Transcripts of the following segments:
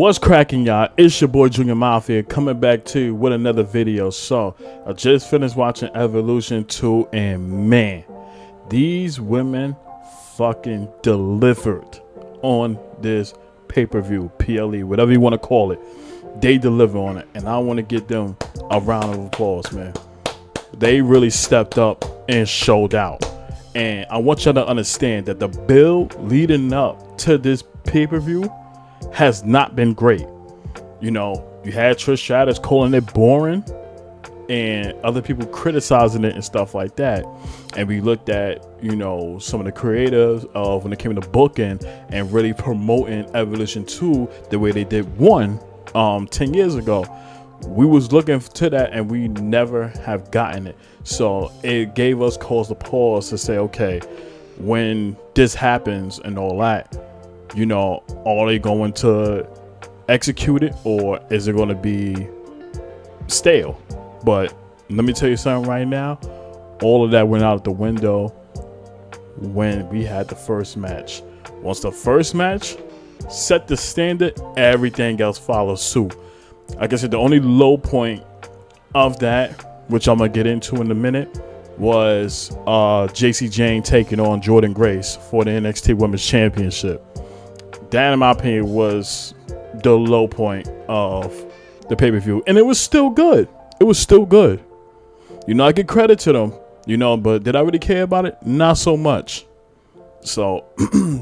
What's cracking, y'all? It's your boy Junior Mafia coming back to you with another video. So I just finished watching Evolution 2 and man, these women fucking delivered on this pay-per-view, PLE, whatever you want to call it. They deliver on it, and I want to give them a round of applause, man. They really stepped up and showed out. And I want y'all to understand that the build leading up to this pay-per-view has not been great. You know, you had Trish Stratus calling it boring and other people criticizing it and stuff like that. And we looked at, you know, some of the creators of when it came to booking and really promoting Evolution 2 the way they did 10 years ago. We was looking to that and we never have gotten it. So it gave us cause to pause to say, okay, when this happens and all that, you know, are they going to execute it or is it going to be stale? But let me tell you something right now. All of that went out the window when we had the first match. Once the first match set the standard, everything else follows suit. Like I said, the only low point of that, which I'm going to get into in a minute, was JC Jane taking on Jordynne Grace for the NXT Women's Championship. That, in my opinion, was the low point of the pay-per-view. And it was still good. It was still good. You know, I give credit to them, you know, but did I really care about it? Not so much. So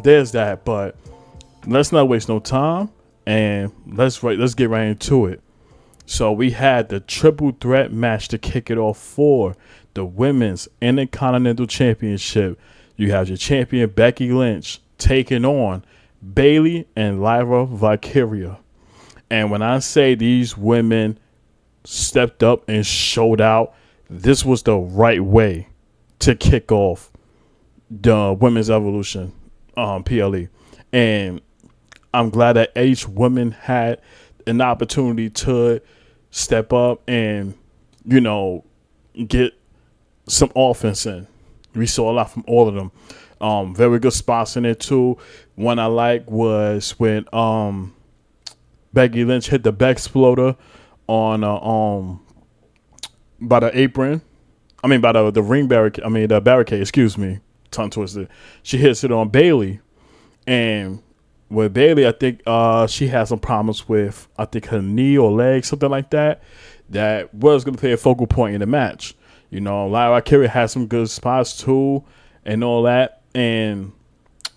there's that. But let's not waste no time and let's get right into it. So we had the triple threat match to kick it off for the Women's Intercontinental Championship. You have your champion Becky Lynch taking on Bayley and Lyra Valkyria. And when I say these women stepped up and showed out, this was the right way to kick off the Women's Evolution PLE. And I'm glad that each woman had an opportunity to step up and, you know, get some offense in. We saw a lot from all of them. Very good spots in it too. One I like was when Becky Lynch hit the back exploder on by the apron. I mean by the ring barricade. I mean the barricade. Excuse me, tongue twisted. She hits it on Bayley, and with Bayley, I think she had some problems with her knee or leg, something like that. That was going to play a focal point in the match. You know, Lyra Valkyria had some good spots too, and all that. And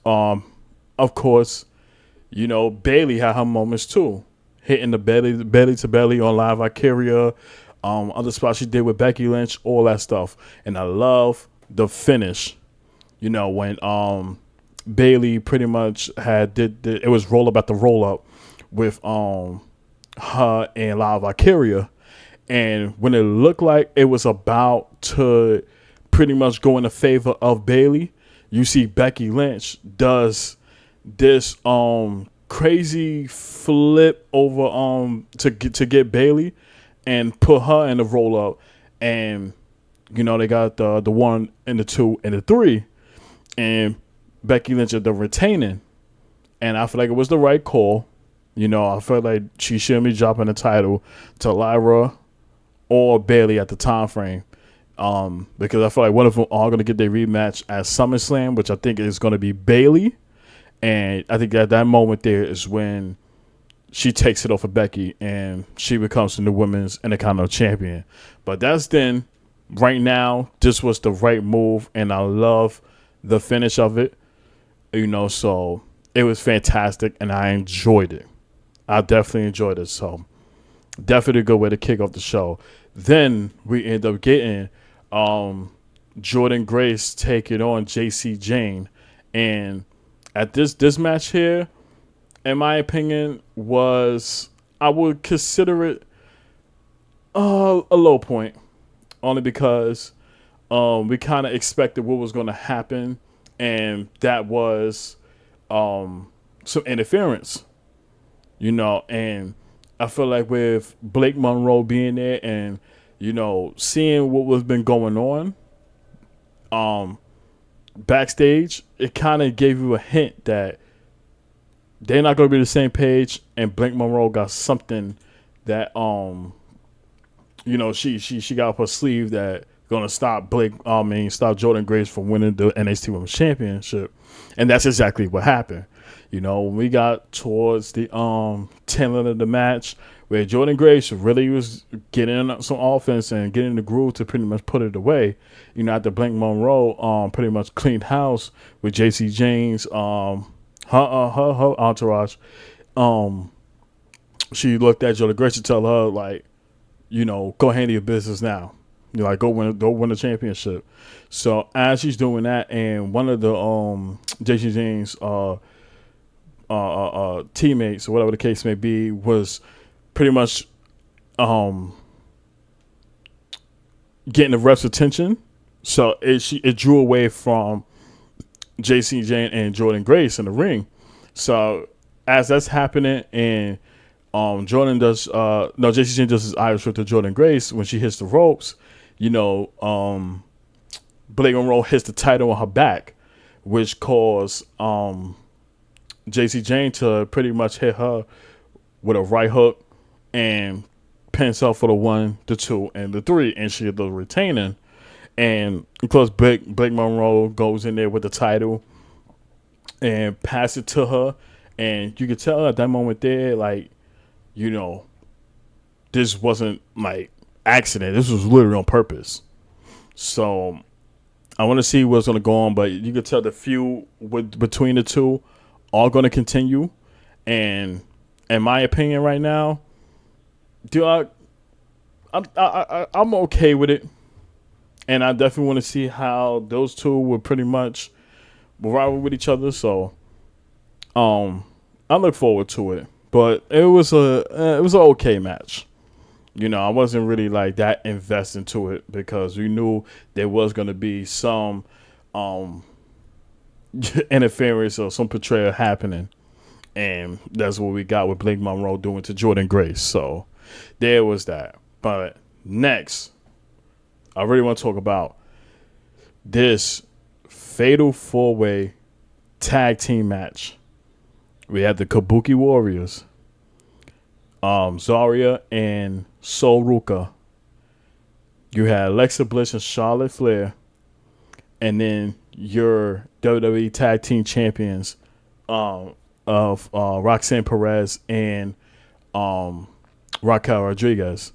of course, you know, Bayley had her moments too, hitting the belly to belly on Lyra Valkyria, other spots she did with Becky Lynch, all that stuff. And I love the finish. You know, when Bayley pretty much had it was roll up at the roll up with her and Lyra Valkyria, and when it looked like it was about to pretty much go in the favor of Bayley, you see Becky Lynch does this crazy flip over to get Bayley and put her in the roll up, and you know they got the 1 and the 2 and the 3, and Becky Lynch at the retaining, and I feel like it was the right call. You know, I felt like she shouldn't be dropping the title to Lyra or Bayley at the time frame. Because I feel like one of them are going to get their rematch at SummerSlam, which I think is going to be Bayley. And I think at that moment there is when she takes it off of Becky and she becomes the new Women's Intercontinental Champion. But that's then, right now, this was the right move. And I love the finish of it. You know, so it was fantastic and I enjoyed it. I definitely enjoyed it. So definitely a good way to kick off the show. Then we end up getting Jordynne Grace taking on JC Jane, and at this match here, in my opinion, I would consider it a low point, only because we kind of expected what was going to happen, and that was some interference, you know. And I feel like with Blake Monroe being there and, you know, seeing what was been going on backstage, it kind of gave you a hint that they're not gonna be the same page. And Blake Monroe got something that she got up her sleeve that gonna stop stop Jordan Grace from winning the NXT Women's Championship, and that's exactly what happened. When we got towards the tail end of the match, where Jordan Grace really was getting some offense and getting the groove to pretty much put it away. After Blake Monroe pretty much cleaned house with JC James, her entourage, she looked at Jordan Grace to tell her like, go handle your business now. Like go win the championship. So as she's doing that, and one of the JC James teammates or whatever the case may be was pretty much getting the ref's attention. So it drew away from JC Jane and Jordan Grace in the ring. So as that's happening, and Jordan does JC Jane does his Irish whip to Jordan Grace when she hits the ropes. Blake Monroe hits the title on her back, which caused JC Jane to pretty much hit her with a right hook and pins her for the 1, the 2, and the 3, and she ended up retaining. And of course, Blake Monroe goes in there with the title and pass it to her, and you could tell at that moment there, like, this wasn't like accident. This was literally on purpose. So I want to see what's going to go on, but you could tell the feud between the two are going to continue. And in my opinion, right now, I'm okay with it, and I definitely want to see how those two will pretty much rival with each other. So, I look forward to it. But it was an okay match. I wasn't really like that invested into it because we knew there was going to be some interference or some portrayal happening. And that's what we got with Blake Monroe doing to Jordan Grace. So there was that. But next, I really want to talk about this fatal 4-way tag team match. We had the Kabuki Warriors, Zarya and Sol Ruka. You had Alexa Bliss and Charlotte Flair. And then your WWE Tag Team Champions of Roxanne Perez and Raquel Rodriguez.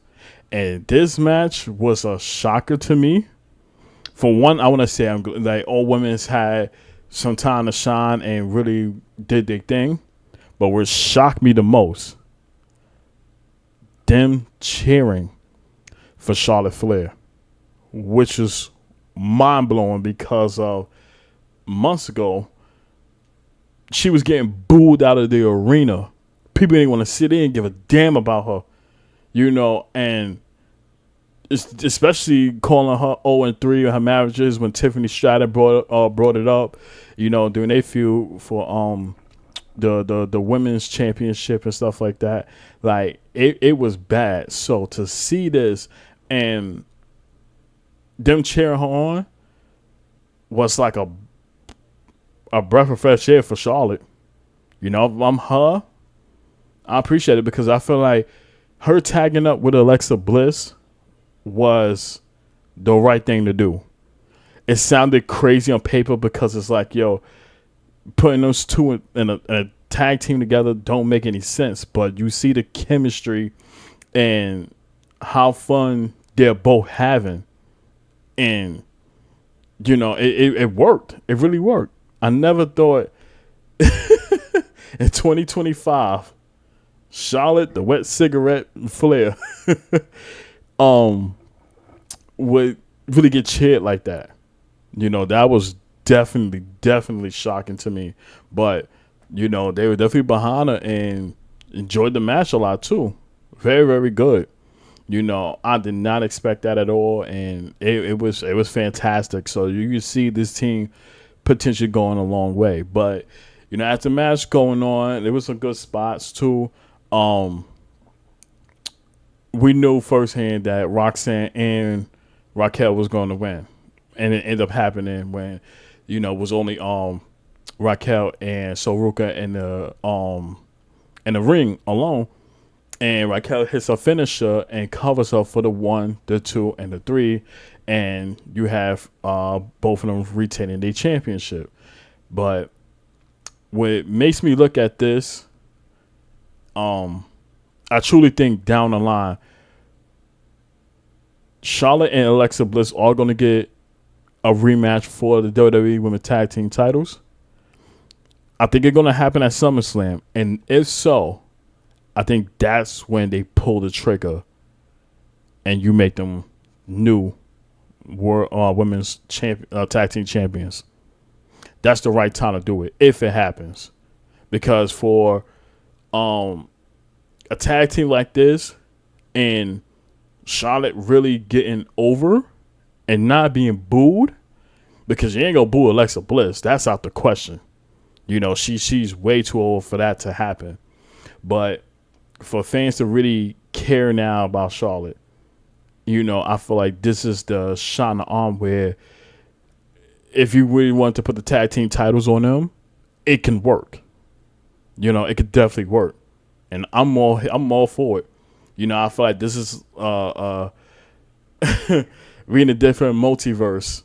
And this match was a shocker to me. For one, I want to say all women's had some time to shine and really did their thing. But what shocked me the most, them cheering for Charlotte Flair, which is mind-blowing because of months ago, she was getting booed out of the arena. People didn't want to sit in and give a damn about her, and especially calling her 0-3 in her marriages when Tiffany Stratton brought it up, during their feud for the women's championship and stuff like that. Like it was bad. So to see this and them cheering her on was like a breath of fresh air for Charlotte. If I'm her, I appreciate it because I feel like her tagging up with Alexa Bliss was the right thing to do. It sounded crazy on paper because it's like, putting those two in a tag team together don't make any sense. But you see the chemistry and how fun they're both having. And, it worked. It really worked. I never thought in 2025, Charlotte, the wet cigarette Flair, would really get cheered like that. That was definitely shocking to me. But, they were definitely behind her and enjoyed the match a lot too. Very, very good. I did not expect that at all, and it was fantastic. So you can see this team potentially going a long way. But as the match going on, there was some good spots too. We knew firsthand that Roxanne and Raquel was going to win, and it ended up happening when it was only Raquel and Soruka in the ring alone, and Raquel hits her finisher and covers her for the 1, the 2, and the 3, and you have both of them retaining their championship. But what makes me look at this, I truly think down the line, Charlotte and Alexa Bliss are going to get a rematch for the WWE Women's Tag Team titles. I think it's going to happen at SummerSlam, and if so, I think that's when they pull the trigger and you make them new women's tag team champions. That's the right time to do it if it happens, because for a tag team like this and Charlotte really getting over and not being booed, because you ain't gonna boo Alexa Bliss, that's out the question. You know, she's way too old for that to happen. But for fans to really care now about Charlotte, you know, I feel like this is the shot in the arm where if you really want to put the tag team titles on them, it can work. You know, it could definitely work. And I'm all for it. You know, I feel like this is reading a different multiverse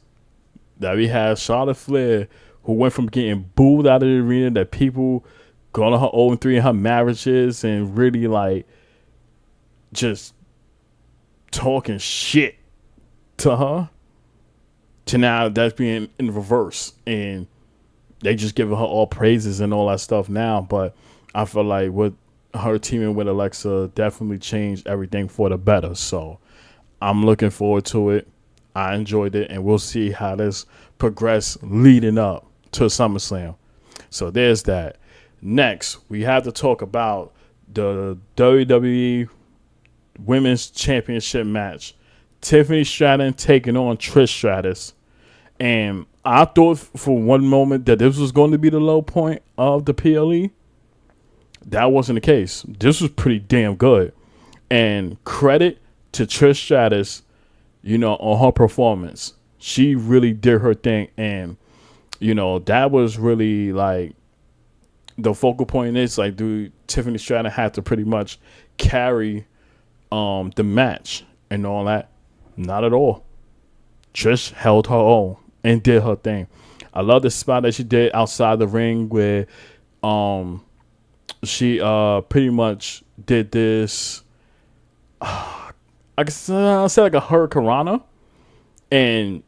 that we have Charlotte Flair, who went from getting booed out of the arena, that people calling her 0-3 in her marriages and really like just talking shit to her, to now that's being in reverse and they just giving her all praises and all that stuff now. But I feel like what her teaming with Alexa definitely changed everything for the better. So I'm looking forward to it. I enjoyed it, and we'll see how this progress leading up to SummerSlam. So there's that. Next, we have to talk about the WWE Women's Championship match. Tiffany Stratton taking on Trish Stratus. And I thought for one moment that this was going to be the low point of the PLE. That wasn't the case. This was pretty damn good. And credit to Trish Stratus, you know, on her performance. She really did her thing. And, you know, that was really like the focal point is like, dude, Tiffany Stratton had to pretty much carry the match and all that. Not at all. Trish held her own and did her thing. I love the spot that she did outside the ring where she pretty much did this. I guess I'll say like a hurricanrana, and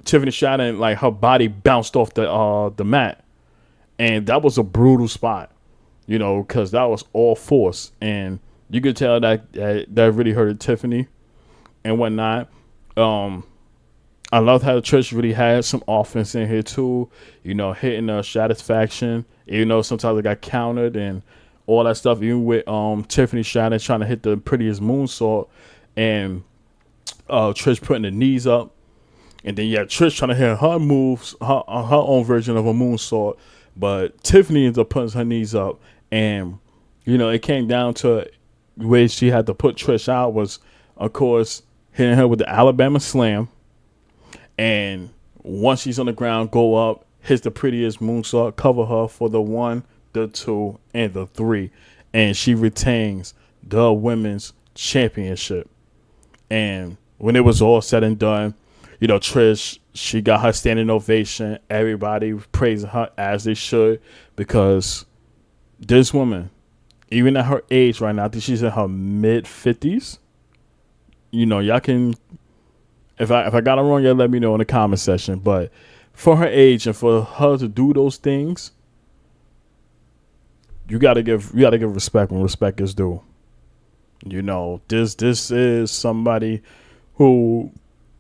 Tiffany Stratton, like her body bounced off the mat, and that was a brutal spot, you know, because that was all force, and you could tell that really hurted Tiffany and whatnot. I loved how Trish really had some offense in here too, you know, hitting the satisfaction, even though sometimes it got countered and all that stuff, even with Tiffany Stratton trying to hit the prettiest moonsault and Trish putting the knees up. And then, yeah, Trish trying to hit her moves, her own version of a moonsault. But Tiffany ends up putting her knees up. And, you know, it came down to where she had to put Trish out was, of course, hitting her with the Alabama Slam. And once she's on the ground, go up, hits the prettiest moonsault, cover her for the 1, the 2, and the 3. And she retains the women's championship. And when it was all said and done, you know, Trish, she got her standing ovation. Everybody praising her as they should, because this woman, even at her age right now, I think she's in her mid-50s. You know, y'all can, if I got it wrong, y'all let me know in the comment section. But for her age and for her to do those things, you gotta give respect when respect is due. You know, this is somebody who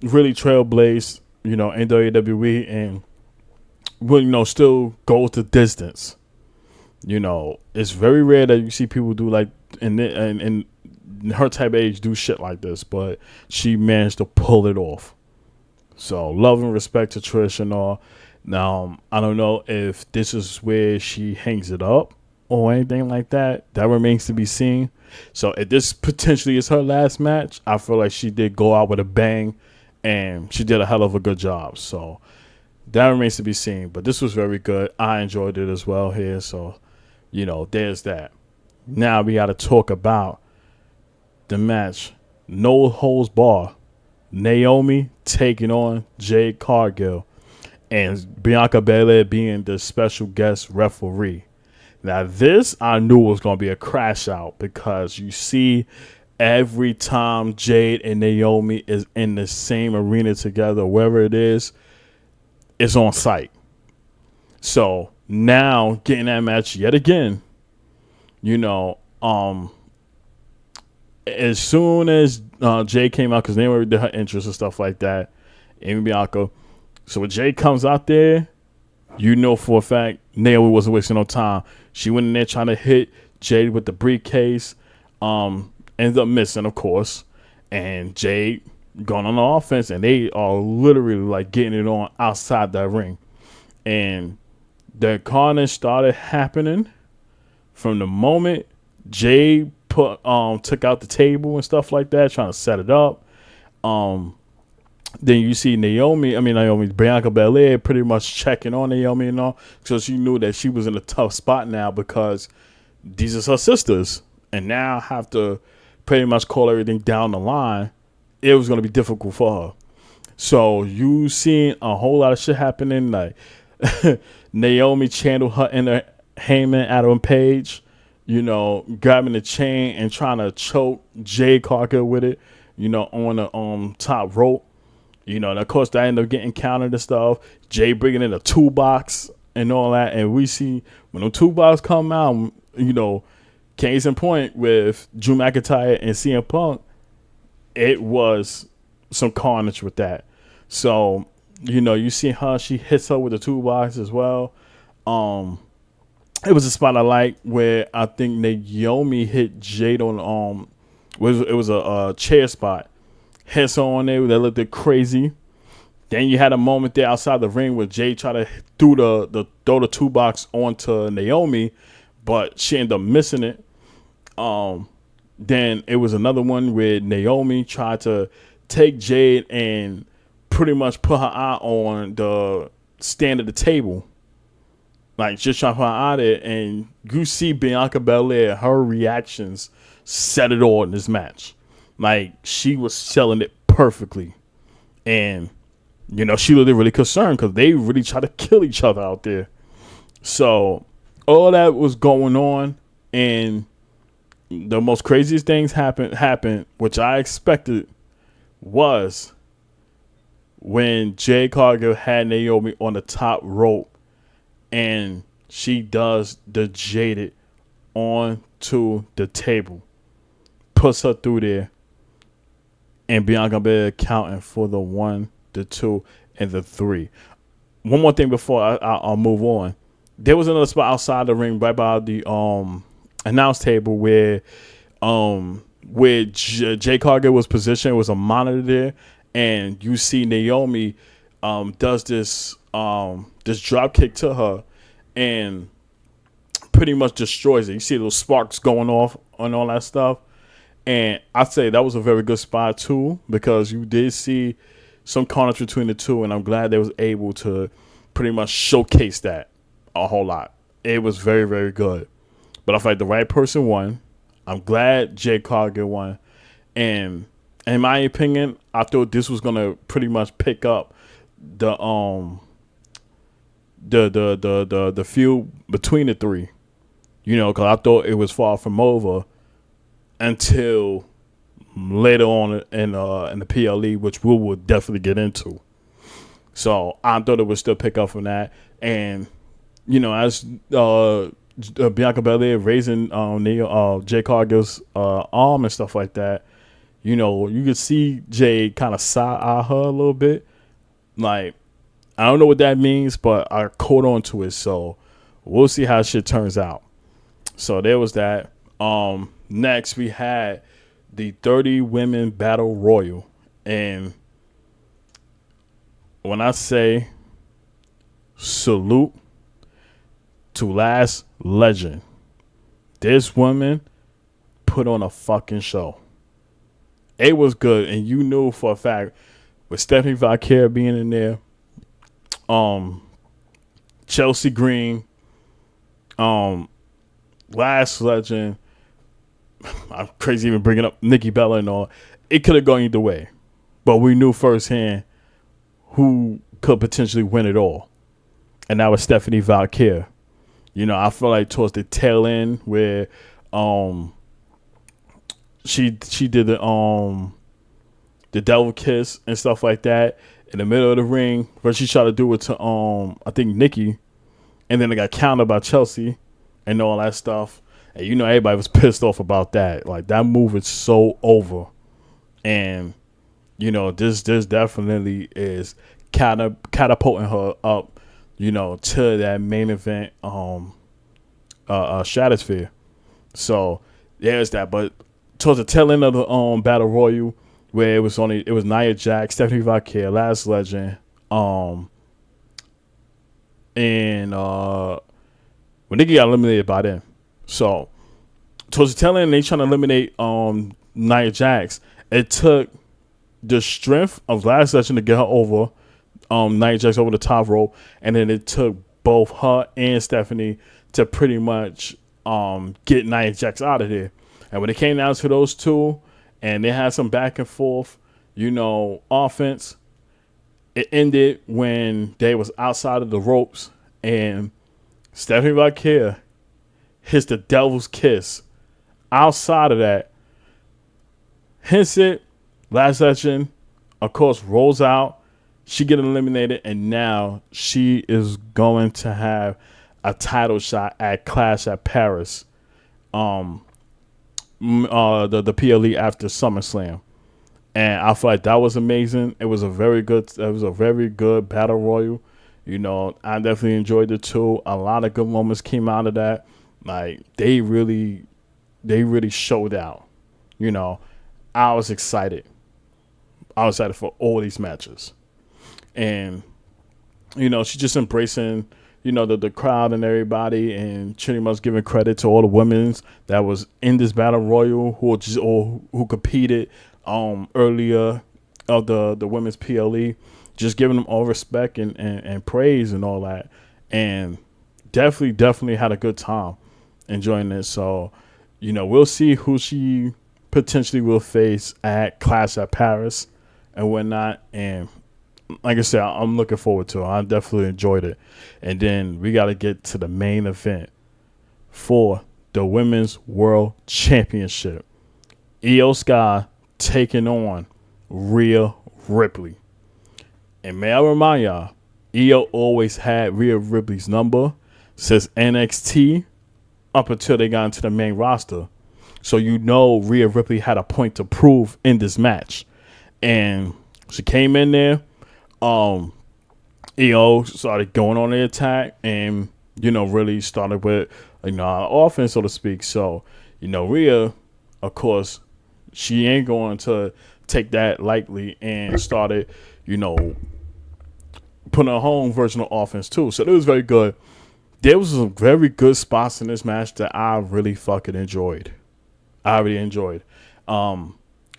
really trailblazed, you know, in WWE and will, you know, still goes the distance. You know, it's very rare that you see people do like in her type of age do shit like this, but she managed to pull it off. So love and respect to Trish and all. Now, I don't know if this is where she hangs it up or anything like that. That remains to be seen. So if this potentially is her last match, I feel like she did go out with a bang and she did a hell of a good job. So that remains to be seen. But this was very good. I enjoyed it as well here. So, there's that. Now we got to talk about the match. No holds bar. Naomi taking on Jade Cargill and Bianca Belair being the special guest referee. Now this I knew was going to be a crash out because you see every time Jade and Naomi is in the same arena together, wherever it is, it's on site. So now getting that match yet again, as soon as Jade came out, because they already did her interest and stuff like that, Amy Bianca. So when Jade comes out there, for a fact Naomi wasn't wasting no time. She went in there trying to hit Jade with the briefcase. Ended up missing, of course. And Jade going on the offense, and they are literally like getting it on outside that ring. And the carnage started happening from the moment Jade took out the table and stuff like that, trying to set it up. Then you see Bianca Belair pretty much checking on Naomi and all, so she knew that she was in a tough spot now because these are her sisters, and now have to pretty much call everything down the line. It was going to be difficult for her. So you seen a whole lot of shit happening, like Naomi channeled her inner Heyman Adam Page, grabbing the chain and trying to choke Jade Cargill with it, on the top rope. And of course that ended up getting countered and stuff. Jay bringing in a toolbox and all that. And we see when the toolbox come out, case in point with Drew McIntyre and CM Punk, it was some carnage with that. So, you see her, she hits her with the toolbox as well. It was a spot I like where I think Naomi hit Jade on it was a chair spot. Hits her on there that looked crazy. Then you had a moment there outside the ring where Jade tried to throw the toolbox onto Naomi, but she ended up missing it. Then it was another one where Naomi tried to take Jade and pretty much put her eye on the stand of the table. Like, just trying to put her eye there. And you see Bianca Belair, her reactions set it all in this match. Like, she was selling it perfectly. And, she looked really concerned because they really try to kill each other out there. So, all that was going on. And the most craziest things happened, which I expected, was when Jade Cargill had Naomi on the top rope. And she does the Jaded onto the table. Puts her through there. And Bianca Belair counting for the 1, the 2, and the 3. One more thing before I'll move on. There was another spot outside the ring, right by the announce table, where Jay Cargill was positioned. It was a monitor there, and you see Naomi does this drop kick to her, and pretty much destroys it. You see those sparks going off and all that stuff. And I'd say that was a very good spot too, because you did see some carnage between the two, and I'm glad they was able to pretty much showcase that a whole lot. It was very, very good. But I feel like the right person won. I'm glad Jade Cargill won. And in my opinion, I thought this was gonna pretty much pick up the feud between the three. Because I thought it was far from over until later on in the PLE, which we will definitely get into. So I thought it would still pick up from that. And, as Bianca Belair raising Jade Cargill's arm and stuff like that, you could see Jade kind of side-eye her a little bit. Like, I don't know what that means, but I caught on to it. So we'll see how shit turns out. So there was that. Next, we had the 30 Women Battle Royal. And when I say salute to Last Legend, this woman put on a fucking show. It was good. And you knew for a fact, with Stephanie Valkyrie being in there, Chelsea Green, Last Legend. I'm crazy even bringing up Nikki Bella and all. It could have gone either way, but we knew firsthand who could potentially win it all, and that was Stephanie Valkyrie. I feel like towards the tail end where she did the devil kiss and stuff like that in the middle of the ring, but she tried to do it to I think Nikki, and then it got countered by Chelsea and all that stuff. And everybody was pissed off about that. Like, that move is so over. And this definitely is catapulting her up, to that main event stratosphere. So there's that. But towards the tail end of the battle royal, where it was Nia Jax, Stephanie Valkyrie, Last Legend, and when Nikki got eliminated by them. So towards the tail end, they trying to eliminate Nia Jax. It took the strength of Last Legend to get her over, Nia Jax over the top rope, and then it took both her and Stephanie to pretty much get Nia Jax out of there. And when it came down to those two, and they had some back and forth, offense, it ended when they was outside of the ropes, and Stephanie Valkyrie hits the devil's kiss. Outside of that, hits it. Last Legend, of course, rolls out. She get eliminated, and now she is going to have a title shot at Clash at Paris. The PLE after SummerSlam, and I feel like that was amazing. It was a very good battle royal. I definitely enjoyed it too. A lot of good moments came out of that. Like, they really showed out. I was excited. For all these matches, and she's just embracing the crowd and everybody, and pretty much giving credit to all the women that was in this battle royal who competed earlier of the women's PLE, just giving them all respect and praise and all that, and definitely had a good time enjoying this. So we'll see who she potentially will face at Clash at Paris and whatnot, and like I said, I'm looking forward to it. I definitely enjoyed it. And then we got to get to the main event for the Women's World Championship. Io Sky taking on Rhea Ripley. And may I remind y'all, Io always had Rhea Ripley's number since NXT up until they got into the main roster. So Rhea Ripley had a point to prove in this match. And she came in there. Io started going on the attack and, really started with, offense, so to speak. So, Rhea, of course, she ain't going to take that lightly and started, putting her own version of offense too. So it was very good. There was some very good spots in this match that I really fucking enjoyed. I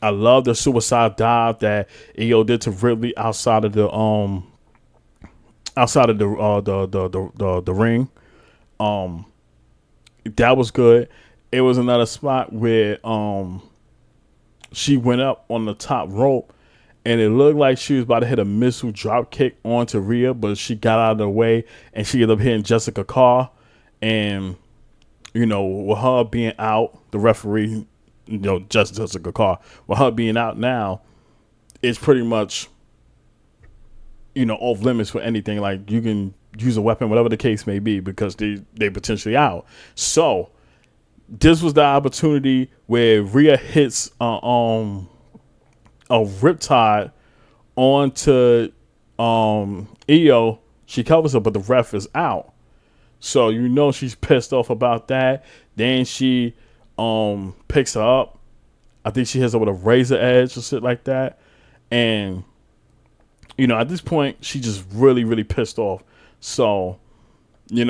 love the suicide dive that Io did to Ripley outside of the ring. That was good. It was another spot where she went up on the top rope, and it looked like she was about to hit a missile drop kick onto Rhea, but she got out of the way and she ended up hitting Jessica Carr. And with her being out, the referee, Jessica Carr, with her being out now, it's pretty much, off limits for anything. Like, you can use a weapon, whatever the case may be, because they potentially out. So this was the opportunity where Rhea hits a riptide onto Io. She covers her, but the ref is out. So she's pissed off about that. Then she picks her up. I think she hits her with a razor edge or shit like that. And at this point, she just really, really pissed off. So, they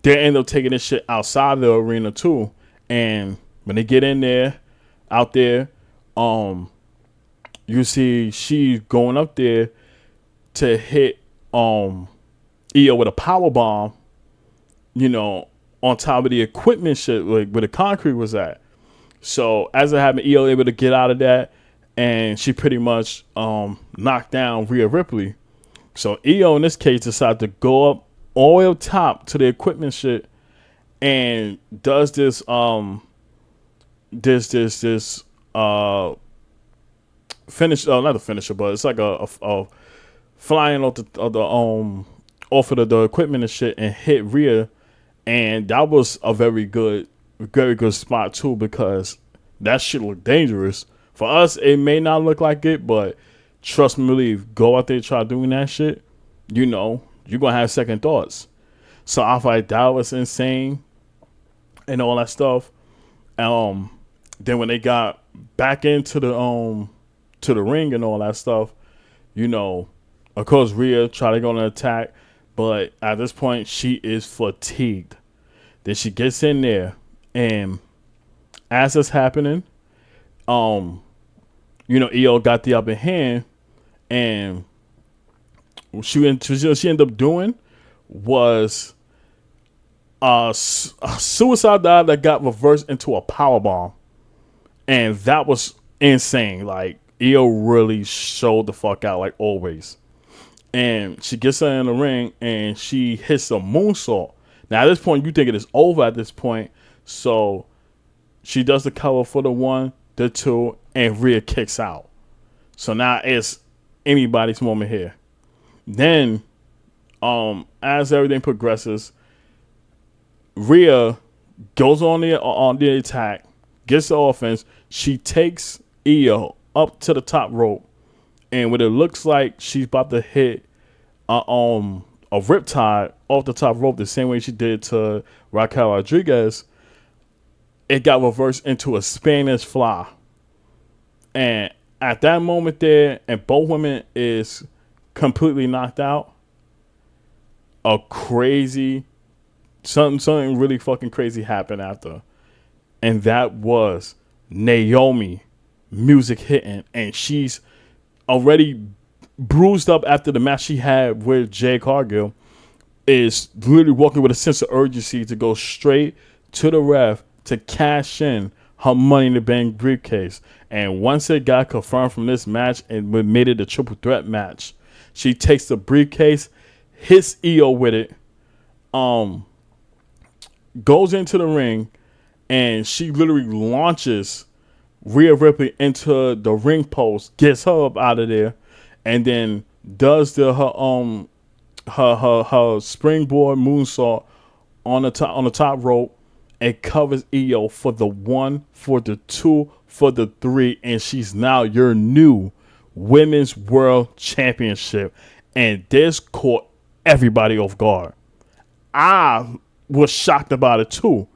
end up taking this shit outside of the arena too. And when they get in there, out there, you see she going up there to hit Io with a power bomb, you know, on top of the equipment shit, like where the concrete was at. So as it happened, Io able to get out of that, and she pretty much knocked down Rhea Ripley. So Io in this case decided to go up all the way up top to the equipment shit and does this finish, not the finisher, but it's like a flying off off of the equipment and shit and hit Rhea, and that was a very good spot too, because that shit looked dangerous. For us, it may not look like it, but trust me, believe, go out there and try doing that shit, you know, you're gonna have second thoughts. So I feel like that was insane and all that stuff. Then when they got back into the ring and all that stuff, you know, of course Rhea tried to go on an attack, but at this point she is fatigued. Then she gets in there, and as that's happening, you know, Io got the upper hand, and she ended up doing was a suicide dive that got reversed into a power bomb, and that was insane. Like, Io really showed the fuck out, like always. And she gets her in the ring, and she hits a moonsault. Now, at this point, you think it is over at this point. So she does the cover for the 1, the 2, and Rhea kicks out. So now it's anybody's moment here. Then, as everything progresses, Rhea goes on the attack, gets the offense. She takes Io up to the top rope, and when it looks like she's about to hit a riptide off the top rope, the same way she did to Raquel Rodriguez, it got reversed into a Spanish fly. And at that moment there, and both women is completely knocked out, a crazy something really fucking crazy happened after, and that was Naomi music hitting, and she's already bruised up after the match she had with Jade Cargill, is literally walking with a sense of urgency to go straight to the ref to cash in her Money in the Bank briefcase. And once it got confirmed from this match and we made it a triple threat match, she takes the briefcase, hits Io with it, goes into the ring, and she literally launches Rhea Ripley into the ring post, gets her up out of there, and then does her springboard moonsault on the top rope, and covers Io for the 1, for the 2, for the 3, and she's now your new Women's World Championship. And this caught everybody off guard. I was shocked about it too.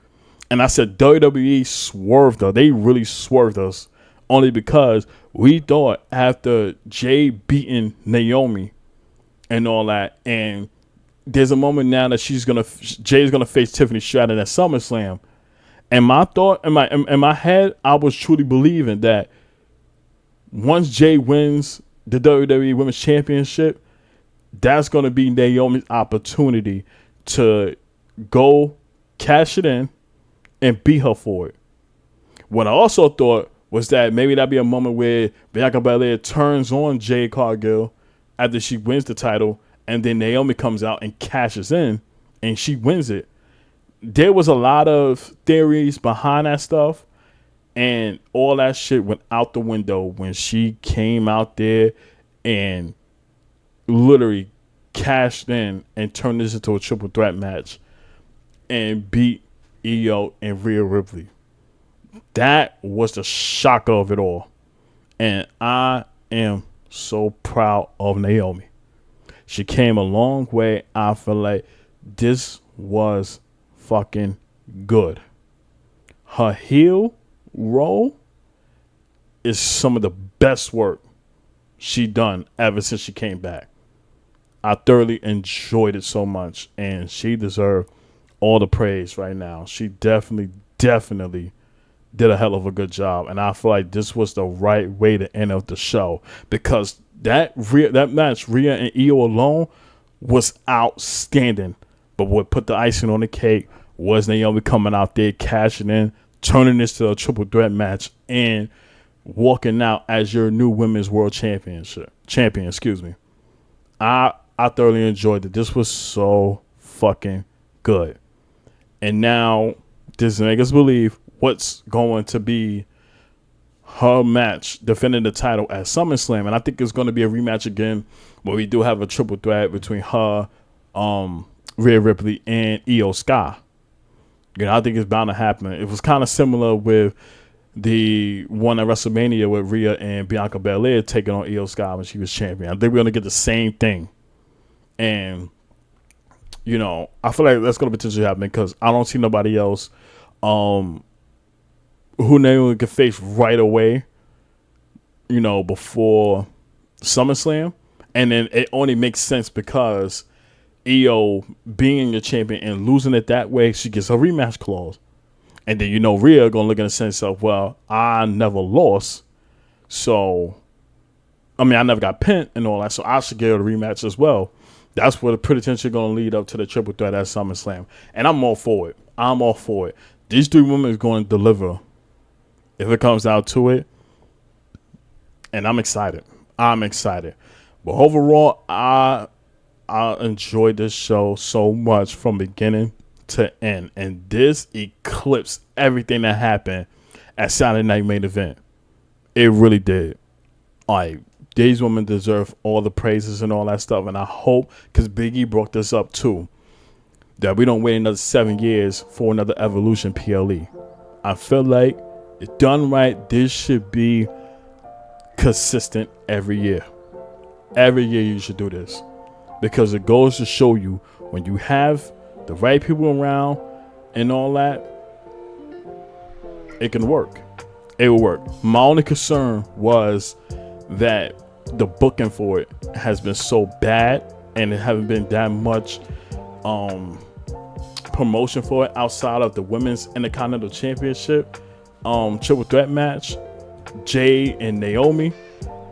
And I said, WWE swerved us. They really swerved us. Only because we thought after Jay beating Naomi and all that, and there's a moment now that Jay's gonna face Tiffany Stratton at SummerSlam. And my thought, in my head, I was truly believing that once Jay wins the WWE Women's Championship, that's gonna be Naomi's opportunity to go cash it in and beat her for it. What I also thought was that maybe that'd be a moment where Bianca Belair turns on Jade Cargill after she wins the title, and then Naomi comes out and cashes in, and she wins it. There was a lot of theories behind that stuff, and all that shit went out the window when she came out there and literally cashed in and turned this into a triple threat match and beat Io and Rhea Ripley. That was the shock of it all. And I am so proud of Naomi. She came a long way. I feel like this was fucking good. Her heel role is some of the best work she done ever since she came back. I thoroughly enjoyed it so much, and she deserved all the praise right now. She definitely did a hell of a good job, and I feel like this was the right way to end up the show, because that match, Rhea and Io alone, was outstanding. But what put the icing on the cake was Naomi coming out there, cashing in, turning this to a triple threat match, and walking out as your new women's world champion. Excuse me. I thoroughly enjoyed it. This was so fucking good. And now this makes us believe what's going to be her match defending the title at SummerSlam. And I think it's going to be a rematch again where we do have a triple threat between her, Rhea Ripley, and Io Sky. You know, I think it's bound to happen. It was kind of similar with the one at WrestleMania with Rhea and Bianca Belair taking on Io Sky when she was champion. I think we're going to get the same thing. And, you know, I feel like that's going to potentially happen because I don't see nobody else who Naomi can face right away, you know, before SummerSlam. And then it only makes sense because Io being the champion and losing it that way, she gets a rematch clause. And then, you know, Rhea going to look in the sense of, well, I never lost. So, I mean, I never got pinned and all that. So I should get her a rematch as well. That's what potentially going to lead up to the triple threat at SummerSlam. And I'm all for it. I'm all for it. These three women is going to deliver if it comes down to it. And I'm excited. I'm excited. But overall, I enjoyed this show so much from beginning to end. And this eclipsed everything that happened at Saturday Night Main Event. It really did. Like, these women deserve all the praises and all that stuff. And I hope, because Big E brought this up too, that we don't wait another 7 years for another Evolution PLE. I feel like if done right, this should be consistent every year. Every year you should do this. Because it goes to show you when you have the right people around and all that, it can work. It will work. My only concern was that the booking for it has been so bad and it haven't been that much promotion for it outside of the women's Intercontinental Championship triple threat match, Jay and Naomi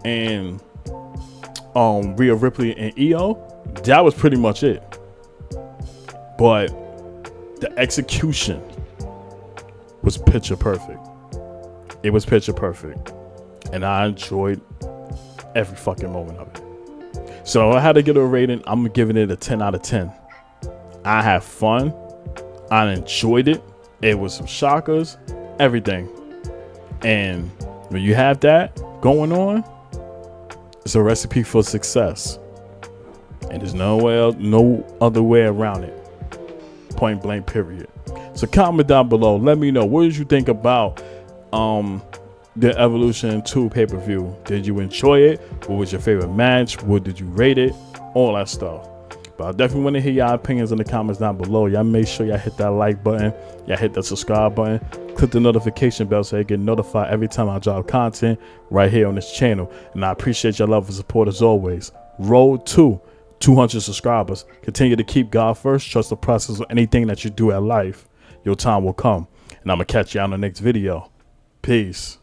and Rhea Ripley and Io. That was pretty much it. But the execution was picture perfect. It was picture perfect. And I enjoyed every fucking moment of it. So I had to give it a rating. I'm giving it a 10 out of 10. I had fun. I enjoyed it. It was some shockers, everything. And when you have that going on, it's a recipe for success. And there's no other way around it. Point blank, period. So comment down below. Let me know, what did you think about the Evolution 2 pay-per-view? Did you enjoy it? What was your favorite match? What did you rate it? All that stuff. But I definitely want to hear y'all opinions in the comments down below. Y'all make sure y'all hit that like button. Y'all hit that subscribe button. Click the notification bell so you get notified every time I drop content right here on this channel. And I appreciate your love and support as always. Road to 200 subscribers. Continue to keep God first. Trust the process of anything that you do at life. Your time will come. And I'm going to catch you on the next video. Peace.